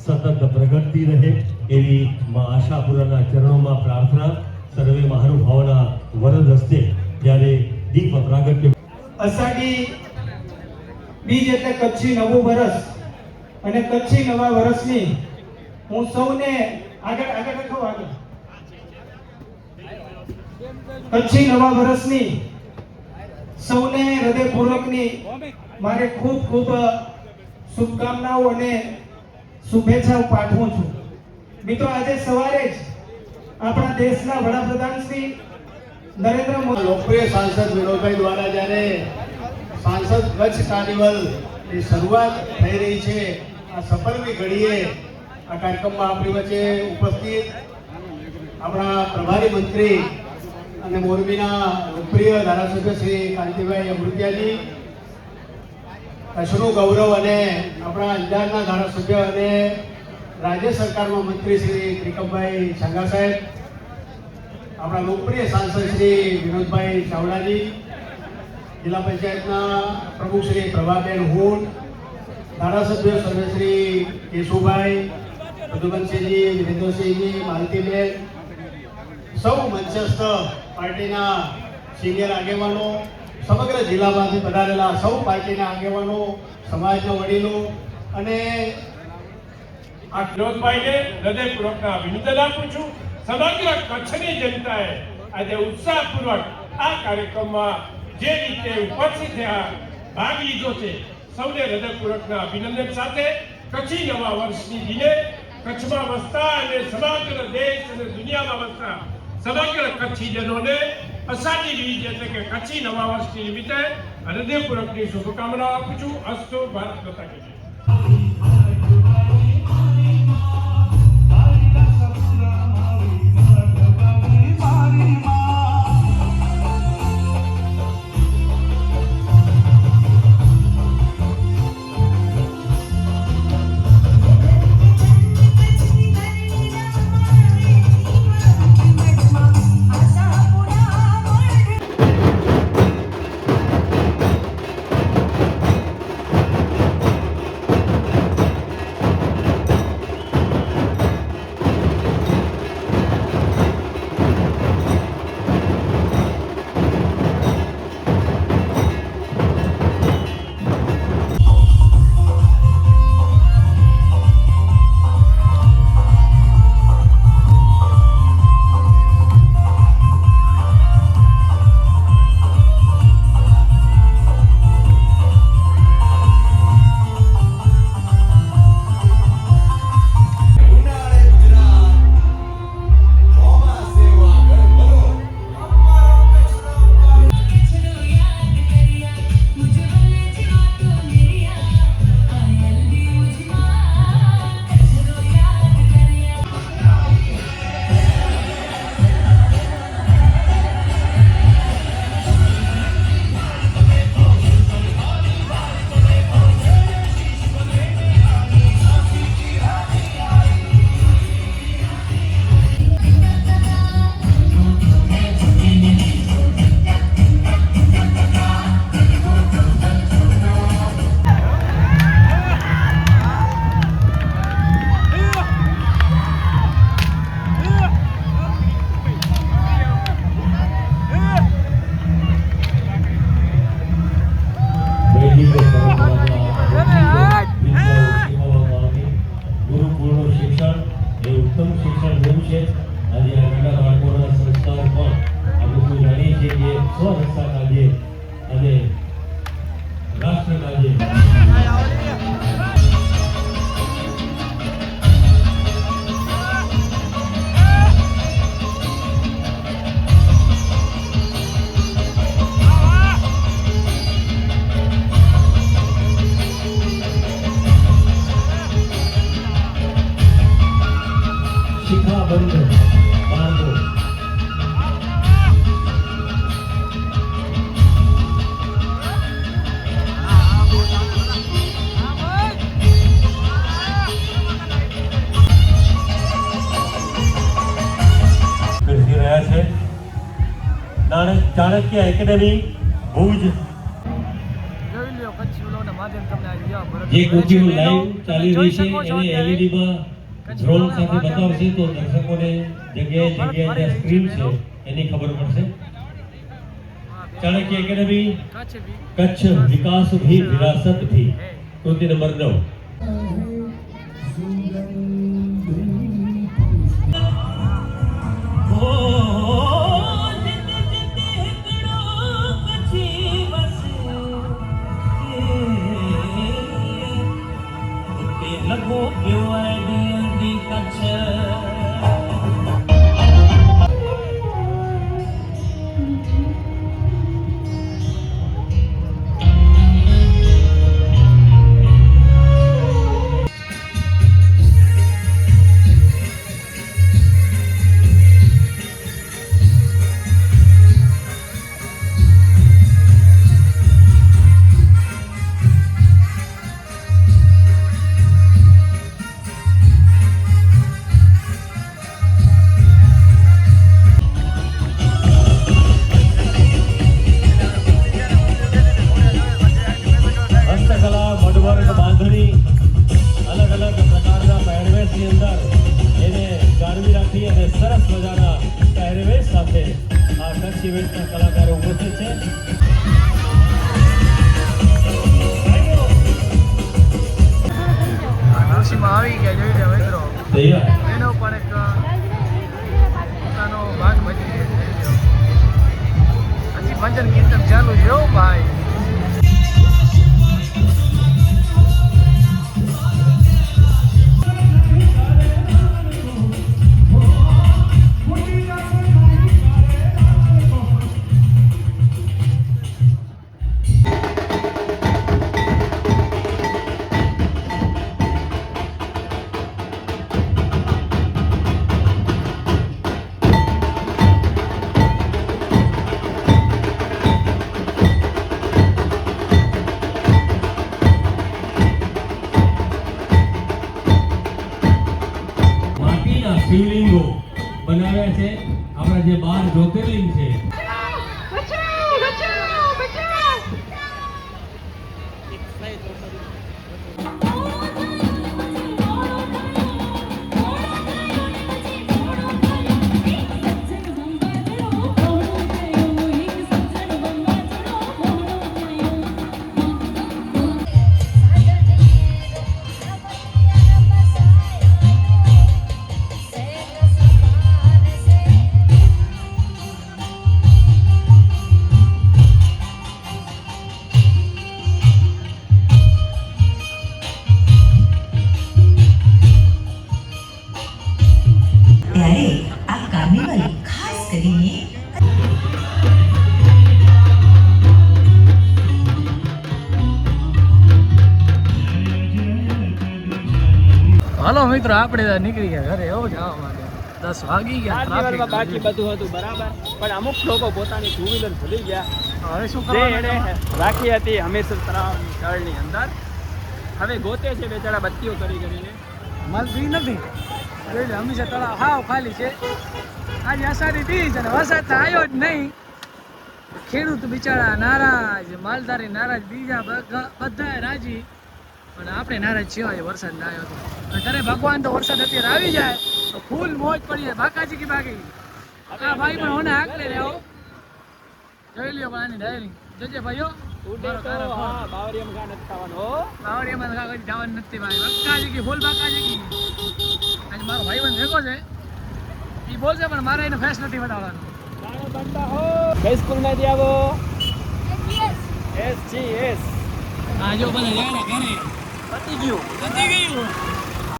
સતત પ્રગતિ રહે એવી માં આશાપુરાના ચરણોમાં પ્રાર્થના. સર્વે મહાનુભાવોના વરદ હસ્તે જ્યારે દીપ પ્રાગટ્ય. અષાઢી બીજ એટલે કચ્છી નવું વર્ષ અને કચ્છી નવા વર્ષની હું સૌને કચ્છી નવા વર્ષની સૌને હૃદયપૂર્વકની મારે ખૂબ ખૂબ શુભકામનાઓ અને શુભેચ્છાઓ પાઠવું છું. મિત્રો, આજે સવારે જ આપણા દેશના વડાપ્રધાન શ્રી નરેન્દ્ર મોદી લોકપ્રિય સાંસદ વિનોદભાઈ દ્વારા જ્યારે સાંસદ કચ્છ કાર્નિવલ ની શરૂઆત થઈ રહી છે, આ સફળની ઘડીએ આ કાર્યક્રમમાં આપણી વચ્ચે ઉપસ્થિત આપણા પ્રભારી મંત્રી અને મોરબીના લોકપ્રિય ધારાસભ્ય શ્રી કાંતિભાઈ અમૃતિયાજી, કચ્છનું ગૌરવ અને આપણા અંજારના ધારાસભ્ય અને રાજ્ય સરકારમાં મંત્રી શ્રી ત્રિકમભાઈ છાંગા સાહેબ, આપણા લોકપ્રિય સાંસદ શ્રી વિનોદભાઈ ચાવડાજી, જિલ્લા પંચાયતના પ્રમુખ શ્રી પ્રભાબેન હુંડ, ધારાસભ્ય સર્વે શ્રી કેશુભાઈ, મધુબનસિંહજી, વિરેન્દ્રસિંહજી, માલતીબેન, સૌ મંચસ્થ પાર્ટીના સિનિયર આગેવાનો, સમગ્ર જિલ્લામાંથી પધારેલા સૌ પાર્ટીના આગેવાનો, સમાજના વડીલો અને આ વિનોદભાઈને હૃદયપૂર્વકના અભિનંદન આપું છું. સમગ્ર કચ્છની જનતાએ આજે ઉત્સાહપૂર્વક આ કાર્યક્રમમાં જે રીતે ઉપસ્થિત થયા, ભાગ લીધો છે, સૌને હૃદયપૂર્વકના અભિનંદન સાથે કચ્છી નવા વર્ષની દિને કચ્છમાં વસતા અને સમગ્ર દેશ અને દુનિયામાં વસતા સમગ્ર કચ્છીજનોને અષાઢી બીજ એટલે કે કચ્છી નવા વર્ષની નિમિત્તે હૃદયપૂર્વકની શુભકામનાઓ આપું છું. અસ્તુ ભારત માતા કી જય. ચાણક્ય એકેડેમી ભુજ જોઈ લ્યો કચ્છી ઓલોના માધ્યમ તમને આવી ગયા. જે કૃતિઓ લાઈવ ચાલી રહી છે એને LED માં ડ્રોન સાથે બતાવશે તો દર્શકોને જગ્યાએ જ્યાં સ્ક્રીન છે એની ખબર પડશે. ચાણક્ય એકેડમી કચ્છ વિકાસ भी विरासत भी કૃતિ નંબર 9. લગો કેવાય કચ્છ હસ્તકલા મઢવર્ગ બાંધણી અલગ અલગ પ્રકારના પહેરવેશની અંદર એને જાળવી રાખી અને સરસ મજાના પહેરવેશ સાથે આ કચ્છ ઇવેન્ટના કલાકારો ઉપસ્થિત છે. નરસિંહમાં આવી ગયા જોઈ લે મિત્રો તૈયાર એનો પણ એક પોતાનો ભાગ ભજવી છે. હજી ભજન કીર્તન ચાલુ છે હો ભાઈ. માટીના શિવલિંગો બનાવ્યા છે. આપણા જે 12 જ્યોતિર્લિંગ છે ત્યારે આ કાર્નિવલ ખાસ કરીને હાલો મિત્રો આપણે નીકળી ગયા ઘરે હો જવા માટે. 10 વાગી ગયા. કાર્નિવલમાં બાકી બધું હતું બરાબર, પણ અમુક લોકો પોતાની ટુ વ્હીલર ભૂલી ગયા. હવે શું જે કરવાનું? એણે રાખી હતી હમીરસર તળાવની તળની અંદર, હવે ગોતે છે બેચારા બત્તીઓ કરી કરીને. માલ ફ્રી નથી જોઈ લે. હંમેશા તળાવ હાવ ખાલી છે. આજે અષાઢી બીજ અને વરસાદ તો આવ્યો જ નહીં. ખેડૂત બિચારા નારાજ, માલધારી નારાજ, બીજા બધા રાજી, પણ આપણે નારાજ છીએ આજે વરસાદ ના આવ્યો તો. અને ત્યારે ભગવાન તો વરસાદ અત્યારે આવી જાય તો ફૂલ મોજ પડી જાય. બાકાજી કી બાકી આ ભાઈ પણ હોને આકલે રહ્યો. જોઈ લ્યો પણ આની ડાયરી જોજે ભાઈઓ. ઉડે તો હા બાવરિયામાં ઘા નથી થવાનું હો. બાવળિયામાં કાગળ જવાનું નથી ભાઈ. બાકાજી કી ફૂલ બાકાજી કી. આજે મારો ભાઈબંધ ભેગો છે, એ બોલશે પણ મારે એને ફેસ નથી બતાવવાનો. નાનો બંટા હો. કઈ સ્કૂલમાંથી આવો? SGS. આ જો બધા જાણે ઘરે પતી ગયું.